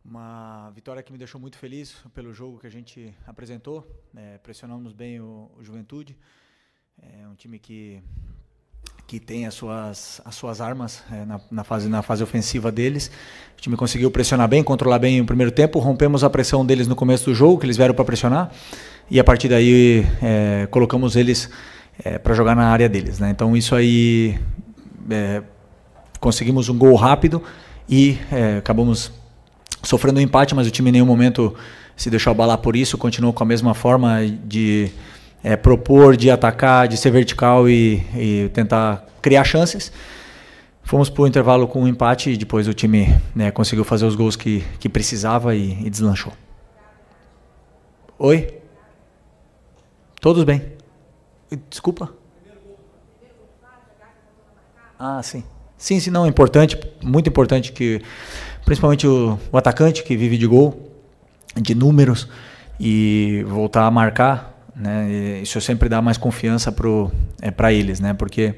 Uma vitória que me deixou muito feliz pelo jogo que a gente apresentou. Pressionamos bem o Juventude. É um time que tem as suas armas na fase ofensiva deles. O time conseguiu pressionar bem, controlar bem o primeiro tempo. Rompemos a pressão deles no começo do jogo, que eles vieram para pressionar. E a partir daí colocamos eles para jogar na área deles, né? Então isso aí, conseguimos um gol rápido e acabamos sofrendo um empate, mas o time em nenhum momento se deixou abalar por isso, continuou com a mesma forma de propor, de atacar, de ser vertical e tentar criar chances. Fomos para o intervalo com um empate e depois o time conseguiu fazer os gols que precisava e deslanchou. Oi? Todos bem. Desculpa? Ah, sim. Sim, não, é importante, muito importante que, principalmente o atacante que vive de gol, de números, e voltar a marcar, né? Isso sempre dá mais confiança para eles, né? Porque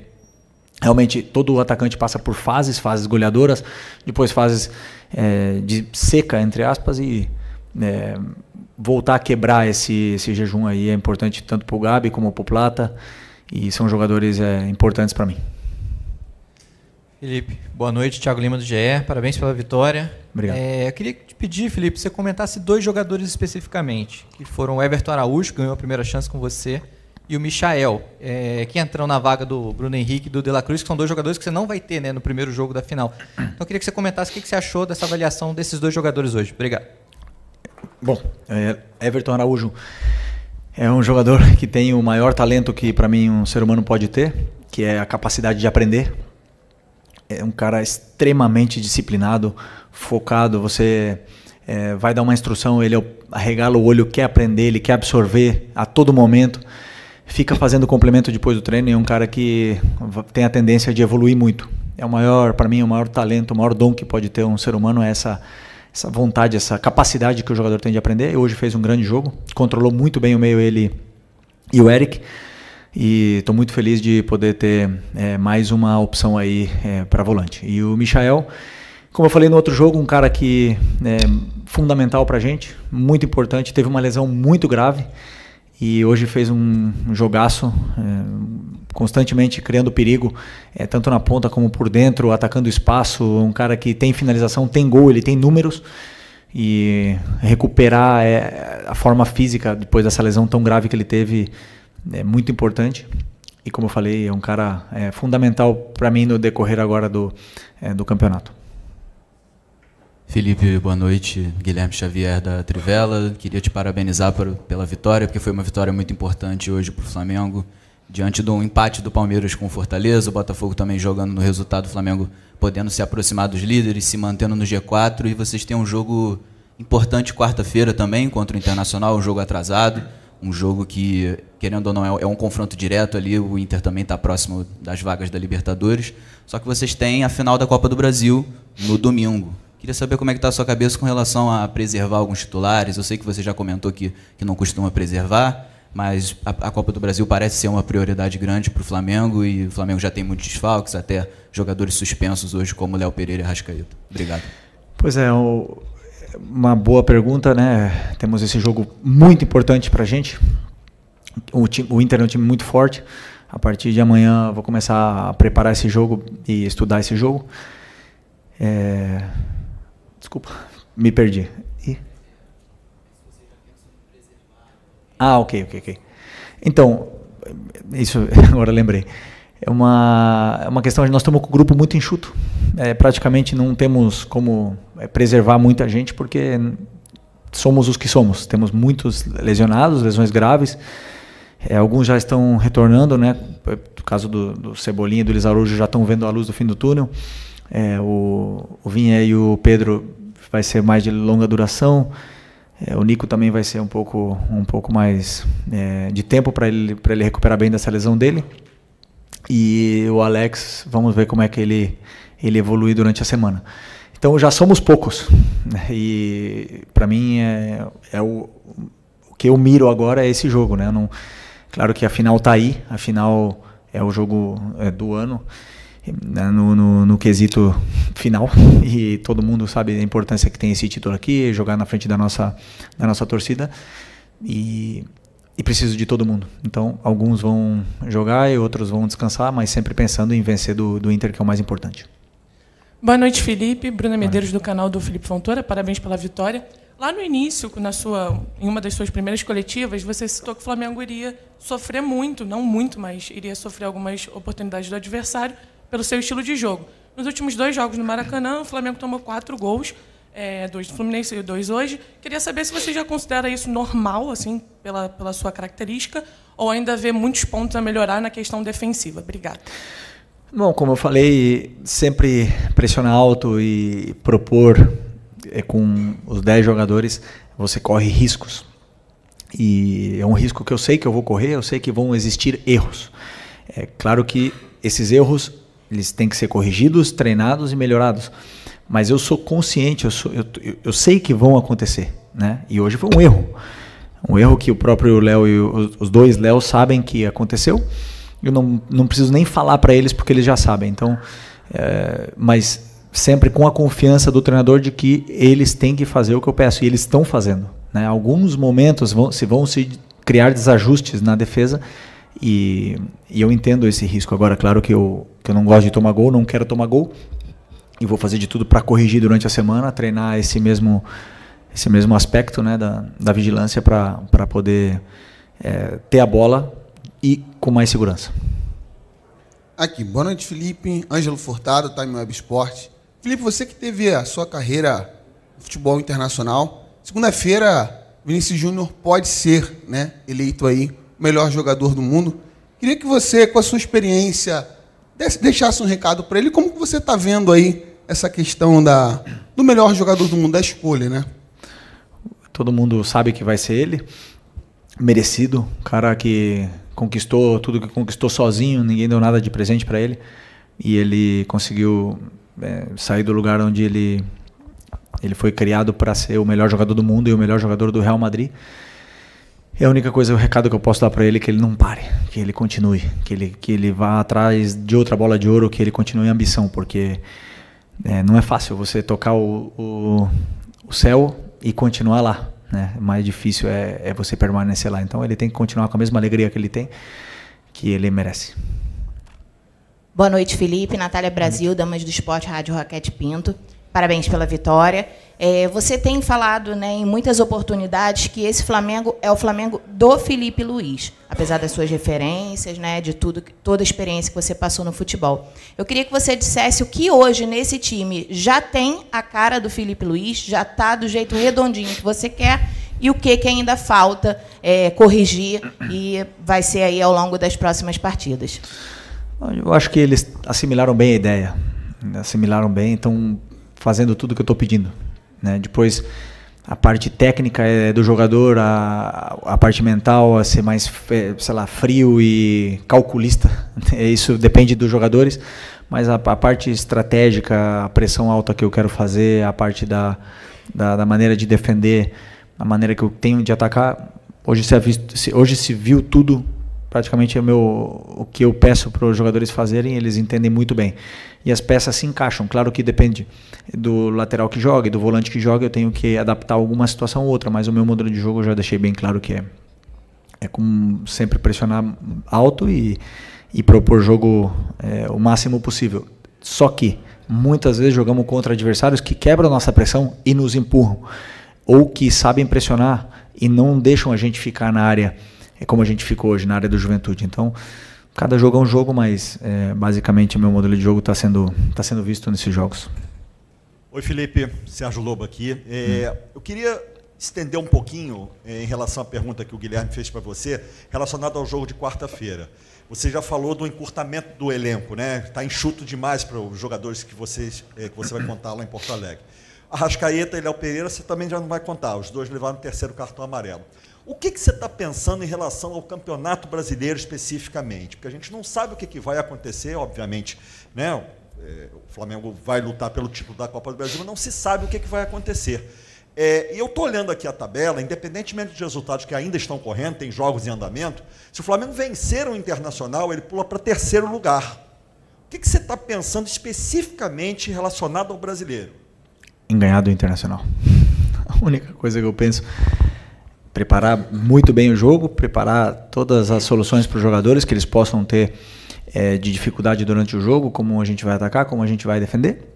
realmente todo atacante passa por fases goleadoras, depois fases de seca, entre aspas, e voltar a quebrar esse jejum aí é importante tanto para o Gabi como para o Plata, e são jogadores importantes para mim. Felipe, boa noite, Thiago Lima do GE, parabéns pela vitória. Obrigado. Eu queria te pedir, Felipe, você comentasse dois jogadores especificamente, que foram o Everton Araújo, que ganhou a primeira chance com você, e o Michael, que entrou na vaga do Bruno Henrique e do De La Cruz, que são dois jogadores que você não vai ter, né, no primeiro jogo da final. Então eu queria que você comentasse o que você achou dessa avaliação desses dois jogadores hoje. Obrigado. Bom, Everton Araújo é um jogador que tem o maior talento que para mim um ser humano pode ter, que é a capacidade de aprender. É um cara extremamente disciplinado, focado. Você vai dar uma instrução, ele arregala o olho, quer aprender, ele quer absorver a todo momento. Fica fazendo complemento depois do treino. É um cara que tem a tendência de evoluir muito. É o maior, para mim, o maior talento, o maior dom que pode ter um ser humano é essa vontade, essa capacidade que o jogador tem de aprender. Hoje fez um grande jogo, controlou muito bem o meio, ele e o Eric. E estou muito feliz de poder ter mais uma opção aí para volante. E o Michael, como eu falei no outro jogo, um cara que é fundamental para a gente, muito importante, teve uma lesão muito grave e hoje fez um jogaço, constantemente criando perigo, tanto na ponta como por dentro, atacando espaço. Um cara que tem finalização, tem gol, ele tem números, e recuperar a forma física depois dessa lesão tão grave que ele teve é muito importante. E como eu falei, é um cara fundamental para mim no decorrer agora do campeonato. Felipe, boa noite. Guilherme Xavier da Trivela. Queria te parabenizar pela vitória, porque foi uma vitória muito importante hoje para o Flamengo. Diante de um empate do Palmeiras com o Fortaleza, o Botafogo também jogando no resultado, o Flamengo podendo se aproximar dos líderes, se mantendo no G4, e vocês têm um jogo importante quarta-feira também contra o Internacional, um jogo atrasado. Um jogo que, querendo ou não, é um confronto direto ali. O Inter também está próximo das vagas da Libertadores. Só que vocês têm a final da Copa do Brasil no domingo. Queria saber como é que está a sua cabeça com relação a preservar alguns titulares. Eu sei que você já comentou que não costuma preservar, mas a Copa do Brasil parece ser uma prioridade grande para o Flamengo, e o Flamengo já tem muitos desfalques, até jogadores suspensos hoje, como Léo Pereira e Arrascaeta. Obrigado. Pois é, uma boa pergunta, né? Temos esse jogo muito importante para a gente. O Inter é um time muito forte. A partir de amanhã eu vou começar a preparar esse jogo e estudar esse jogo. Desculpa, me perdi. Ok. Então, isso agora lembrei. É uma questão de nós estamos com o grupo muito enxuto. Praticamente não temos como preservar muita gente, porque somos os que somos. Temos muitos lesionados, lesões graves. Alguns já estão retornando, né? No caso do Cebolinha e do Luiz Araújo já estão vendo a luz do fim do túnel. O Vinha e o Pedro vai ser mais de longa duração. O Nico também vai ser um pouco mais de tempo para ele recuperar bem dessa lesão dele. E o Alex, vamos ver como é que ele evolui durante a semana. Então já somos poucos, né? E para mim o que eu miro agora é esse jogo, né? Claro que a final está aí, a final é o jogo do ano, no quesito final, e todo mundo sabe a importância que tem esse título aqui, jogar na frente da nossa torcida, e preciso de todo mundo. Então, alguns vão jogar e outros vão descansar, mas sempre pensando em vencer do Inter, que é o mais importante. Boa noite, Felipe. Bruna Medeiros, do canal do Felipe Fontoura. Parabéns pela vitória. Lá no início, em uma das suas primeiras coletivas, você citou que o Flamengo iria sofrer muito, não muito, mas iria sofrer algumas oportunidades do adversário pelo seu estilo de jogo. Nos últimos 2 jogos no Maracanã, o Flamengo tomou 4 gols, 2 do Fluminense e 2 hoje. Queria saber se você já considera isso normal, assim, pela sua característica, ou ainda vê muitos pontos a melhorar na questão defensiva. Obrigada. Bom, como eu falei, sempre pressionar alto e propor com os 10 jogadores, você corre riscos. E é um risco que eu sei que eu vou correr, eu sei que vão existir erros. É claro que esses erros eles têm que ser corrigidos, treinados e melhorados. Mas eu sou consciente, eu sei que vão acontecer, né? E hoje foi um erro. Um erro que o próprio Léo e os 2 Léo sabem que aconteceu. Eu não preciso nem falar para eles porque eles já sabem. Então, mas sempre com a confiança do treinador de que eles têm que fazer o que eu peço. E eles estão fazendo, né? Alguns momentos vão se criar desajustes na defesa. E eu entendo esse risco. Agora, claro que eu não gosto de tomar gol, não quero tomar gol. E vou fazer de tudo para corrigir durante a semana, treinar esse mesmo aspecto, né, da vigilância para poder ter a bola e com mais segurança. Aqui, boa noite, Felipe. Ângelo Furtado, Time Web Sport. Felipe, você que teve a sua carreira no futebol internacional, segunda-feira, Vinícius Júnior pode ser, né, eleito aí o melhor jogador do mundo. Queria que você, com a sua experiência, deixasse um recado para ele. Como que você está vendo aí essa questão do melhor jogador do mundo, da escolha, né? Todo mundo sabe que vai ser ele. Merecido. Cara que conquistou tudo que conquistou sozinho, ninguém deu nada de presente para ele. E ele conseguiu sair do lugar onde ele foi criado para ser o melhor jogador do mundo e o melhor jogador do Real Madrid. É a única coisa, o recado que eu posso dar para ele é que ele não pare, que ele continue, que ele vá atrás de outra bola de ouro, que ele continue em ambição, porque não é fácil você tocar o céu e continuar lá, né? O mais difícil é você permanecer lá. Então ele tem que continuar com a mesma alegria que ele tem, que ele merece. Boa noite, Felipe. Natália Brasil, Damas do Esporte, Rádio Raquete Pinto. Parabéns pela vitória. Você tem falado, né, em muitas oportunidades que esse Flamengo é o Flamengo do Felipe Luiz, apesar das suas referências, né, de toda a experiência que você passou no futebol. Eu queria que você dissesse o que hoje nesse time já tem a cara do Felipe Luiz, já está do jeito redondinho que você quer, e o que ainda falta corrigir e vai ser aí ao longo das próximas partidas. Eu acho que eles assimilaram bem a ideia, assimilaram bem, então fazendo tudo que eu estou pedindo, né? Depois a parte técnica é do jogador, a parte mental é ser mais, sei lá, frio e calculista. Isso depende dos jogadores, mas a parte estratégica, a pressão alta que eu quero fazer, a parte da maneira de defender, a maneira que eu tenho de atacar, hoje se viu tudo. Praticamente o que eu peço para os jogadores fazerem, eles entendem muito bem. E as peças se encaixam. Claro que depende do lateral que joga e do volante que joga, eu tenho que adaptar alguma situação ou outra, mas o meu modelo de jogo eu já deixei bem claro que é como sempre pressionar alto e propor jogo o máximo possível. Só que muitas vezes jogamos contra adversários que quebram a nossa pressão e nos empurram, ou que sabem pressionar e não deixam a gente ficar na área como a gente ficou hoje na área do Juventude. Então, cada jogo é um jogo, mas basicamente o meu modelo de jogo está sendo visto nesses jogos. Oi, Felipe. Sérgio Lobo aqui. Eu queria estender um pouquinho em relação à pergunta que o Guilherme fez para você, relacionada ao jogo de quarta-feira. Você já falou do encurtamento do elenco, né? Está enxuto demais para os jogadores que você vai contar lá em Porto Alegre. Arrascaeta e Léo Pereira você também já não vai contar. Os dois levaram o 3º cartão amarelo. O que você está pensando em relação ao Campeonato Brasileiro especificamente? Porque a gente não sabe o que vai acontecer, obviamente, né? O Flamengo vai lutar pelo título da Copa do Brasil, mas não se sabe o que vai acontecer. E eu estou olhando aqui a tabela, independentemente dos resultados que ainda estão correndo, tem jogos em andamento, se o Flamengo vencer o Internacional, ele pula para 3º lugar. que você está pensando especificamente relacionado ao brasileiro? Em ganhar do Internacional. A única coisa que eu penso, preparar muito bem o jogo, preparar todas as soluções para os jogadores que eles possam ter de dificuldade durante o jogo, como a gente vai atacar, como a gente vai defender,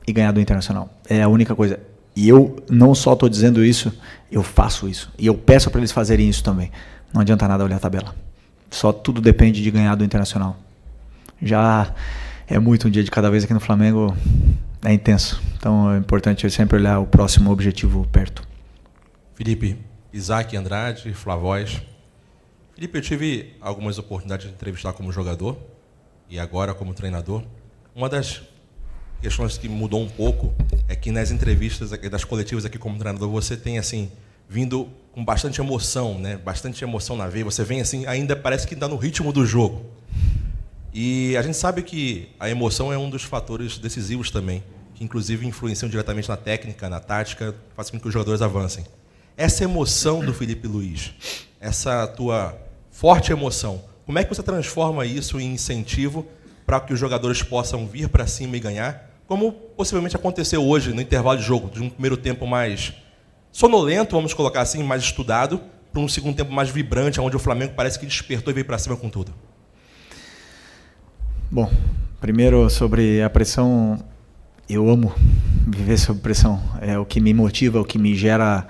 e ganhar do Internacional. É a única coisa. E eu não só estou dizendo isso, eu faço isso. E eu peço para eles fazerem isso também. Não adianta nada olhar a tabela. Só tudo depende de ganhar do Internacional. Já é muito um dia de cada vez aqui no Flamengo, é intenso. Então é importante sempre olhar o próximo objetivo perto. Felipe, Isaac Andrade, Flavóis. Felipe, eu tive algumas oportunidades de entrevistar como jogador e agora como treinador. Uma das questões que mudou um pouco é que nas entrevistas das coletivas aqui como treinador você tem assim vindo com bastante emoção, né? Bastante emoção na veia. Você vem assim, ainda parece que está no ritmo do jogo. E a gente sabe que a emoção é um dos fatores decisivos também, que inclusive influenciam diretamente na técnica, na tática, faz com que os jogadores avancem. Essa emoção do Felipe Luiz, essa tua forte emoção, como é que você transforma isso em incentivo para que os jogadores possam vir para cima e ganhar, como possivelmente aconteceu hoje no intervalo de jogo, de um primeiro tempo mais sonolento, vamos colocar assim, mais estudado, para um segundo tempo mais vibrante, onde o Flamengo parece que despertou e veio para cima com tudo? Bom, primeiro sobre a pressão, eu amo viver sob pressão. É o que me motiva, o que me gera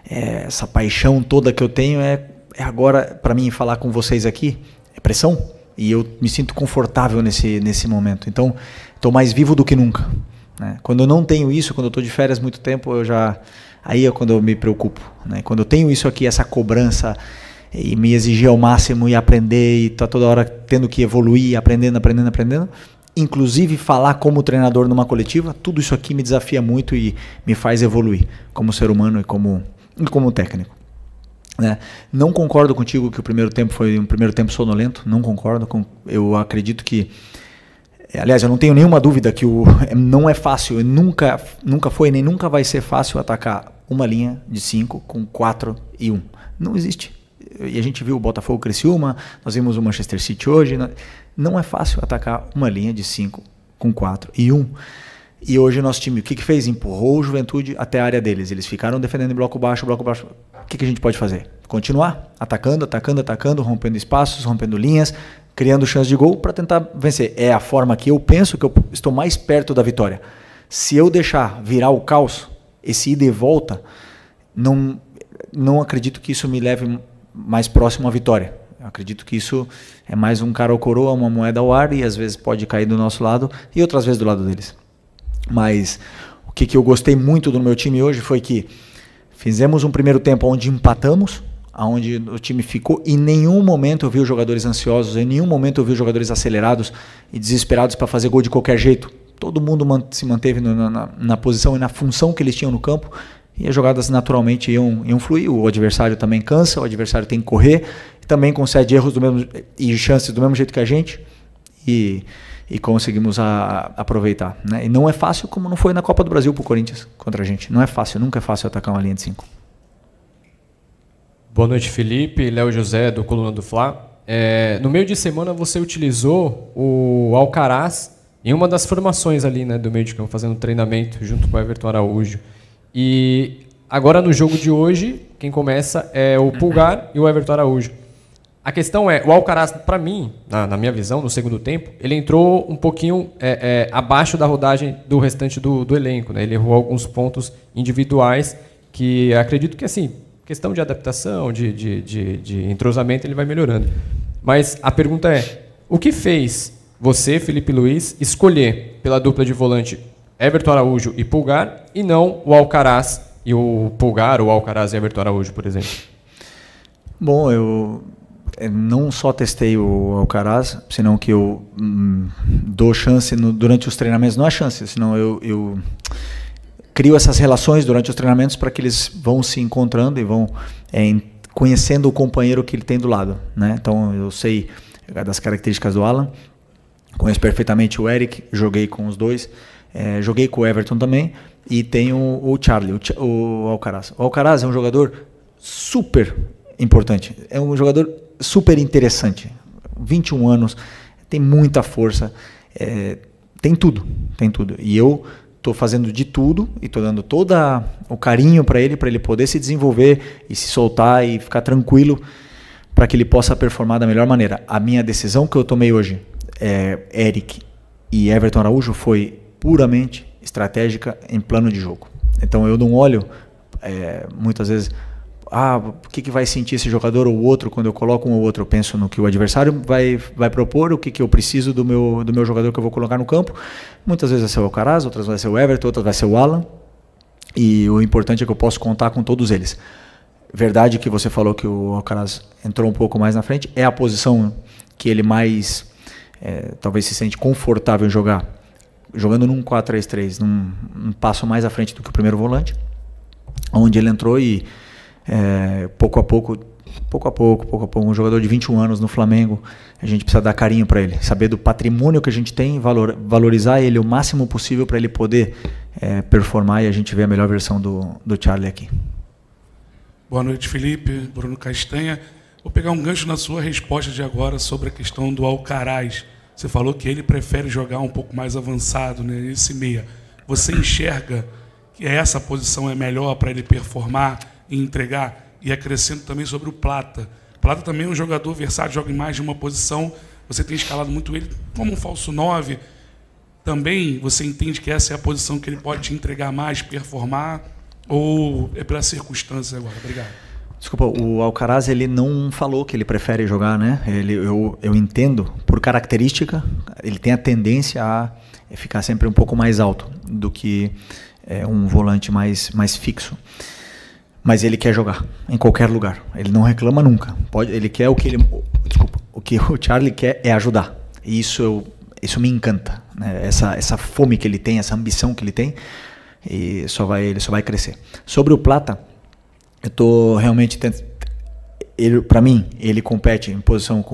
essa paixão toda que eu tenho é agora, para mim, falar com vocês aqui, é pressão. E eu me sinto confortável nesse momento. Então, estou mais vivo do que nunca, né? Quando eu não tenho isso, quando eu estou de férias muito tempo, aí é quando eu me preocupo, né? Quando eu tenho isso aqui, essa cobrança, e me exigir ao máximo e aprender, e tá toda hora tendo que evoluir, aprendendo, inclusive falar como treinador numa coletiva, tudo isso aqui me desafia muito e me faz evoluir como ser humano e como técnico, né? Não concordo contigo que o primeiro tempo foi um primeiro tempo sonolento, não concordo. Eu acredito que, aliás, eu não tenho nenhuma dúvida que não é fácil, nunca foi nem nunca vai ser fácil atacar uma linha de 5 com 4 e 1. Não existe. E a gente viu o Botafogo Criciúma, nós vimos o Manchester City hoje. Não é fácil atacar uma linha de 5 com 4 e 1. E hoje o nosso time, o que fez? Empurrou o Juventude até a área deles. Eles ficaram defendendo em bloco baixo. O que a gente pode fazer? Continuar atacando, rompendo espaços, rompendo linhas, criando chance de gol para tentar vencer. É a forma que eu penso que eu estou mais perto da vitória. Se eu deixar virar o caos, esse ida e volta, não acredito que isso me leve mais próximo à vitória. Eu acredito que isso é mais um cara ou coroa, uma moeda ao ar, e às vezes pode cair do nosso lado e outras vezes do lado deles. Mas o que eu gostei muito do meu time hoje foi que fizemos um primeiro tempo onde empatamos, onde o time ficou, em nenhum momento eu vi os jogadores ansiosos, em nenhum momento eu vi os jogadores acelerados e desesperados para fazer gol de qualquer jeito. Todo mundo se manteve na posição e na função que eles tinham no campo, e as jogadas naturalmente iam fluir. O adversário também cansa, o adversário tem que correr, também concede erros e chances do mesmo jeito que a gente, e conseguimos aproveitar, né? E não é fácil, como não foi na Copa do Brasil pro Corinthians contra a gente. Não é fácil, nunca é fácil atacar uma linha de 5. Boa noite, Felipe. Léo José, do Coluna do Fla. No meio de semana você utilizou o Alcaraz em uma das formações ali, né, do meio de campo, fazendo treinamento junto com o Everton Araújo. E agora no jogo de hoje, quem começa é o Pulgar e o Everton Araújo. A questão é, o Alcaraz, para mim, na minha visão, no segundo tempo, ele entrou um pouquinho abaixo da rodagem do restante do elenco, né? Ele errou alguns pontos individuais que acredito que, assim, questão de adaptação, de entrosamento, ele vai melhorando. Mas a pergunta é, o que fez você, Felipe Luiz, escolher pela dupla de volante Everton Araújo e Pulgar, e não o Alcaraz e o Pulgar, ou Alcaraz e Everton Araújo, por exemplo? Bom, eu não só testei o Alcaraz, senão que eu dou chance durante os treinamentos. Não é chance, senão eu crio essas relações durante os treinamentos para que eles vão se encontrando e vão conhecendo o companheiro que ele tem do lado, né? Então eu sei das características do Alan, conheço perfeitamente o Eric, joguei com os dois, joguei com o Everton também, e tenho o Charlie, o Alcaraz. O Alcaraz é um jogador super importante, é um jogador super interessante, 21 anos, tem muita força, tem tudo. E eu estou fazendo de tudo e estou dando todo o carinho para ele poder se desenvolver e se soltar e ficar tranquilo para que ele possa performar da melhor maneira. A minha decisão que eu tomei hoje, Eric e Everton Araújo, foi puramente estratégica em plano de jogo. Então eu não olho muitas vezes o que vai sentir esse jogador ou outro quando eu coloco um ou outro. Eu penso no que o adversário vai propor, o que eu preciso do meu jogador que eu vou colocar no campo. Muitas vezes vai ser o Alcaraz, outras vai ser o Everton, outras vai ser o Alan, e o importante é que eu posso contar com todos eles. Verdade que você falou que o Alcaraz entrou um pouco mais na frente, é a posição que ele mais talvez se sente confortável em jogar, jogando num 4-3-3, num passo mais à frente do que o primeiro volante, onde ele entrou e pouco a pouco, um jogador de 21 anos no Flamengo, a gente precisa dar carinho para ele, saber do patrimônio que a gente tem, valorizar ele o máximo possível para ele poder performar e a gente ver a melhor versão do Charlie aqui. Boa noite, Felipe. Bruno Castanha. Vou pegar um gancho na sua resposta de agora sobre a questão do Alcaraz. Você falou que ele prefere jogar um pouco mais avançado, né, esse meia. Você enxerga que essa posição é melhor para ele performar e entregar? E acrescento também sobre o Plata. Plata também é um jogador versátil, joga em mais de uma posição. Você tem escalado muito ele como um falso 9. Também você entende que essa é a posição que ele pode te entregar mais, performar? Ou é pela circunstância agora? Obrigado. Desculpa, o Alcaraz ele não falou que ele prefere jogar, né? Eu entendo, por característica, ele tem a tendência a ficar sempre um pouco mais alto do que um volante mais fixo. Mas ele quer jogar em qualquer lugar. Ele não reclama nunca. Ele quer o que o Charlie quer é ajudar. E isso me encanta, né? Essa fome que ele tem, essa ambição que ele tem, e ele só vai crescer. Sobre o Plata, eu estou realmente para mim ele compete em posição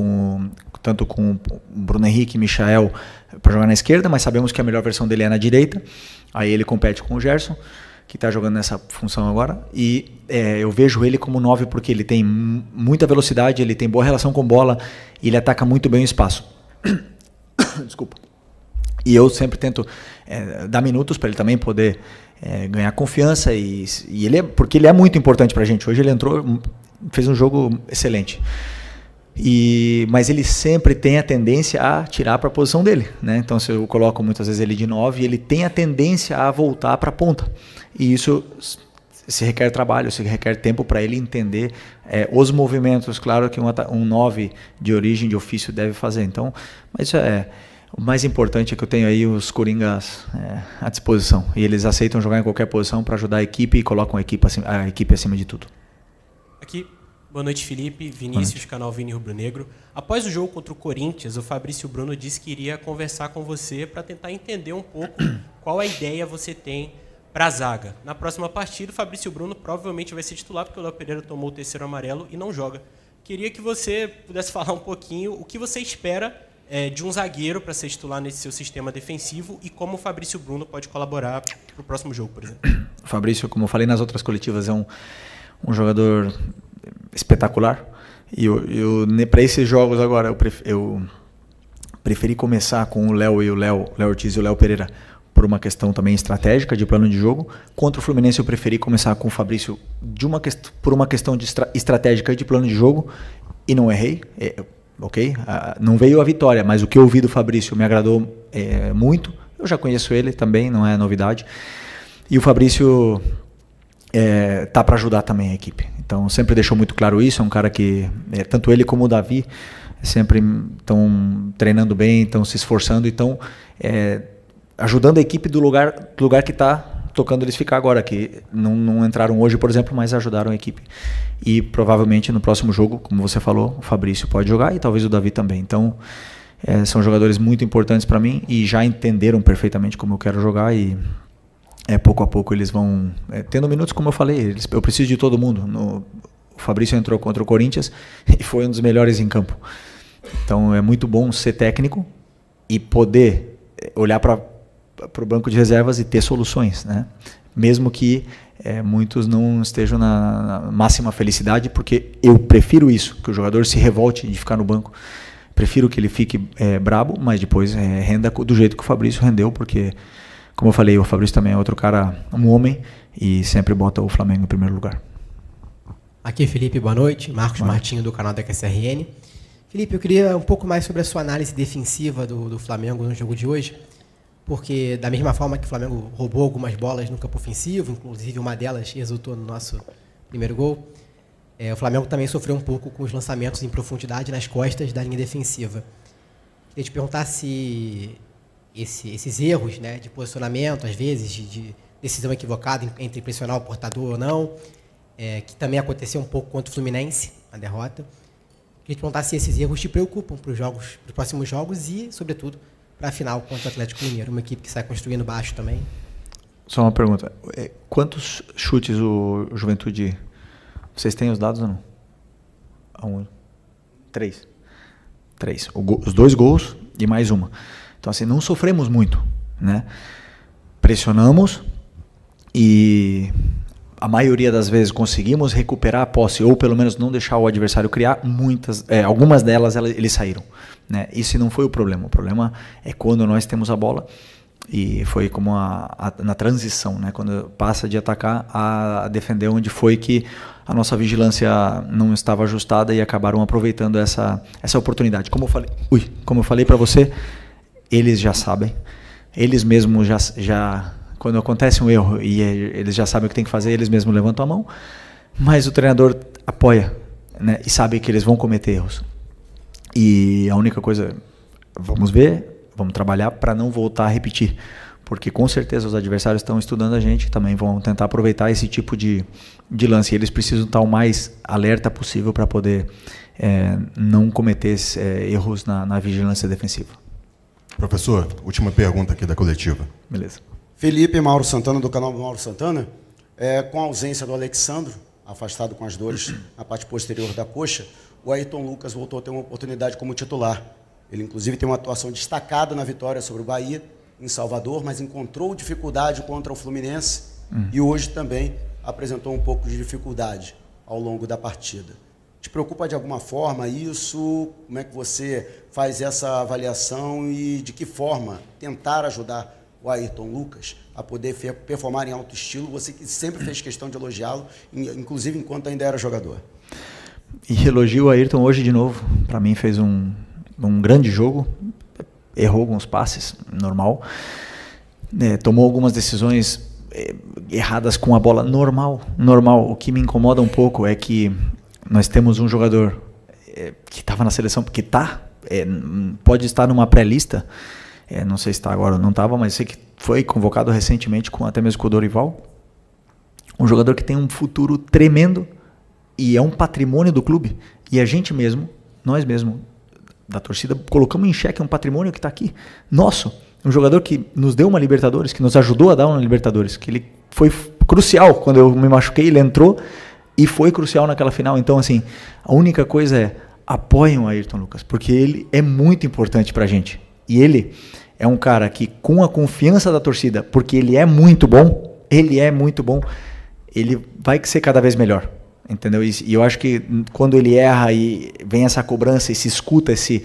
tanto com o Bruno Henrique e Michael para jogar na esquerda, mas sabemos que a melhor versão dele é na direita. Aí ele compete com o Gerson, que está jogando nessa função agora, e eu vejo ele como 9 porque ele tem muita velocidade, ele tem boa relação com bola, e ele ataca muito bem o espaço. Desculpa. E eu sempre tento dar minutos para ele também poder ganhar confiança, porque ele é muito importante para a gente. Hoje ele entrou, fez um jogo excelente. Mas ele sempre tem a tendência a tirar para a posição dele, né? Então, se eu coloco muitas vezes ele de 9, ele tem a tendência a voltar para a ponta. E isso se requer trabalho, se requer tempo para ele entender os movimentos. Claro que um 9 de origem, de ofício, deve fazer. Então, mas o mais importante é que eu tenho aí os coringas à disposição. E eles aceitam jogar em qualquer posição para ajudar a equipe e colocam a equipe acima de tudo. Aqui. Boa noite, Felipe. Vinícius, canal Vini Rubro Negro. Após o jogo contra o Corinthians, o Fabrício Bruno disse que iria conversar com você para tentar entender um pouco qual a ideia você tem para a zaga. Na próxima partida, o Fabrício Bruno provavelmente vai ser titular, porque o Léo Pereira tomou o terceiro amarelo e não joga. Queria que você pudesse falar um pouquinho o que você espera de um zagueiro para ser titular nesse seu sistema defensivo e como o Fabrício Bruno pode colaborar para o próximo jogo, por exemplo. O Fabrício, como eu falei nas outras coletivas, é um jogador espetacular, e para esses jogos agora eu preferi começar com o Léo Ortiz e o Léo Pereira por uma questão também estratégica de plano de jogo. Contra o Fluminense eu preferi começar com o Fabrício por uma questão de estratégica e de plano de jogo, e não errei, ok? Não veio a vitória, mas o que eu vi do Fabrício me agradou muito. Eu já conheço ele também, não é novidade, e o Fabrício tá para ajudar também a equipe. Então, sempre deixou muito claro isso. É um cara que, tanto ele como o Davi, sempre estão treinando bem, estão se esforçando, estão ajudando a equipe do lugar que está tocando eles ficar agora, que não entraram hoje, por exemplo, mas ajudaram a equipe. E provavelmente no próximo jogo, como você falou, o Fabrício pode jogar e talvez o Davi também. Então, são jogadores muito importantes para mim e já entenderam perfeitamente como eu quero jogar, e pouco a pouco eles vão tendo minutos, como eu falei. Eu preciso de todo mundo. O Fabrício entrou contra o Corinthians e foi um dos melhores em campo. Então é muito bom ser técnico e poder olhar para o banco de reservas e ter soluções, né? Mesmo que muitos não estejam na máxima felicidade, porque eu prefiro isso, que o jogador se revolte de ficar no banco, Prefiro que ele fique brabo, mas depois renda do jeito que o Fabrício rendeu, porque, como eu falei, o Fabrício também é outro cara, um homem, e sempre bota o Flamengo em primeiro lugar. Aqui, Felipe, boa noite. Marcos Martinho, do canal da QSRN. Felipe, eu queria um pouco mais sobre a sua análise defensiva do Flamengo no jogo de hoje, porque da mesma forma que o Flamengo roubou algumas bolas no campo ofensivo, inclusive uma delas resultou no nosso primeiro gol, o Flamengo também sofreu um pouco com os lançamentos em profundidade nas costas da linha defensiva. Queria te perguntar se esses erros, né, de posicionamento, às vezes, de decisão equivocada entre pressionar o portador ou não, que também aconteceu um pouco contra o Fluminense, a derrota. Queria te perguntar se esses erros te preocupam para os próximos jogos e, sobretudo, para a final contra o Atlético Mineiro, uma equipe que sai construindo baixo também. Só uma pergunta. Quantos chutes o Juventude... Vocês têm os dados ou não? 3. Os 2 gols e mais uma. Então, assim, não sofremos muito, né? Pressionamos e a maioria das vezes conseguimos recuperar a posse, ou pelo menos não deixar o adversário criar. Algumas delas eles saíram, né? Isso não foi o problema. O problema é quando nós temos a bola, e foi como na transição, né? Quando passa de atacar a defender, onde foi que a nossa vigilância não estava ajustada e acabaram aproveitando essa oportunidade. Como eu falei para você, eles já sabem, eles mesmos já quando acontece um erro e eles já sabem o que tem que fazer, eles mesmos levantam a mão, mas o treinador apoia, né? E sabe que eles vão cometer erros. E a única coisa, vamos ver, vamos trabalhar para não voltar a repetir, porque com certeza os adversários estão estudando a gente, também vão tentar aproveitar esse tipo de lance, e eles precisam estar o mais alerta possível para poder não cometer erros na vigilância defensiva. Professor, última pergunta aqui da coletiva. Beleza. Felipe Mauro Santana, do canal Mauro Santana. Com a ausência do Alexandro, afastado com as dores na parte posterior da coxa, o Ayrton Lucas voltou a ter uma oportunidade como titular. Ele, inclusive, tem uma atuação destacada na vitória sobre o Bahia, em Salvador, mas encontrou dificuldade contra o Fluminense e hoje também apresentou um pouco de dificuldade ao longo da partida. Te preocupa de alguma forma isso? Como é que você faz essa avaliação e de que forma tentar ajudar o Ayrton Lucas a poder performar em alto estilo? Você que sempre fez questão de elogiá-lo, inclusive enquanto ainda era jogador. E elogio o Ayrton hoje de novo. Para mim fez um grande jogo. Errou alguns passes, normal. Tomou algumas decisões erradas com a bola, normal. O que me incomoda um pouco é que nós temos um jogador que estava na seleção, porque pode estar numa pré-lista, não sei se está agora ou não estava, mas sei que foi convocado recentemente, até mesmo com o Dorival. Um jogador que tem um futuro tremendo e é um patrimônio do clube. E a gente mesmo, nós mesmos, da torcida, colocamos em xeque um patrimônio que está aqui, nosso. Um jogador que nos deu uma Libertadores, que nos ajudou a dar uma Libertadores, que ele foi crucial. Quando eu me machuquei, ele entrou e foi crucial naquela final. Então, assim, a única coisa é apoiem o Ayrton Lucas, porque ele é muito importante pra gente. E ele é um cara que, com a confiança da torcida, porque ele é muito bom, ele vai ser cada vez melhor. Entendeu? E eu acho que quando ele erra e vem essa cobrança e se escuta esse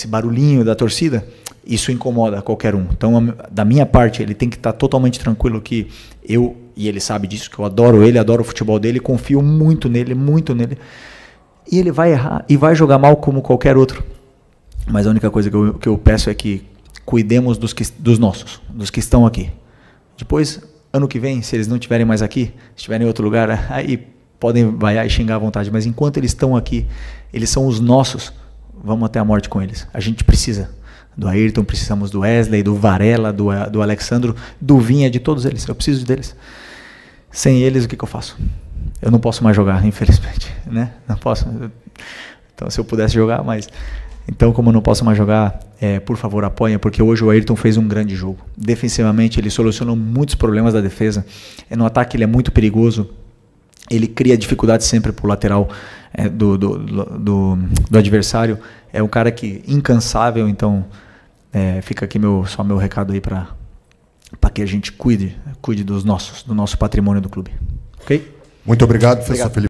barulhinho da torcida, isso incomoda qualquer um. Então, da minha parte, ele tem que estar totalmente tranquilo que e ele sabe disso, que eu adoro ele, adoro o futebol dele, confio muito nele, e ele vai errar e vai jogar mal como qualquer outro. Mas a única coisa que eu peço é que cuidemos dos nossos, dos que estão aqui. Depois, ano que vem, se eles não estiverem mais aqui, se estiverem em outro lugar, aí podem vaiar e xingar à vontade. Mas enquanto eles estão aqui, eles são os nossos, vamos até a morte com eles. A gente precisa do Ayrton, precisamos do Wesley, do Varela, do Alexandro, do Vinha, de todos eles. Eu preciso deles. Sem eles, o que eu faço? Eu não posso mais jogar, infelizmente, né? Não posso. Então, se eu pudesse jogar, mas... Então, como eu não posso mais jogar, por favor, apoiem, porque hoje o Ayrton fez um grande jogo. Defensivamente, ele solucionou muitos problemas da defesa. No ataque, ele é muito perigoso. Ele cria dificuldade sempre para o lateral do adversário. É um cara incansável, então fica aqui só meu recado aí para que a gente cuide do nosso patrimônio do clube. Ok? Muito obrigado, professor Felipe.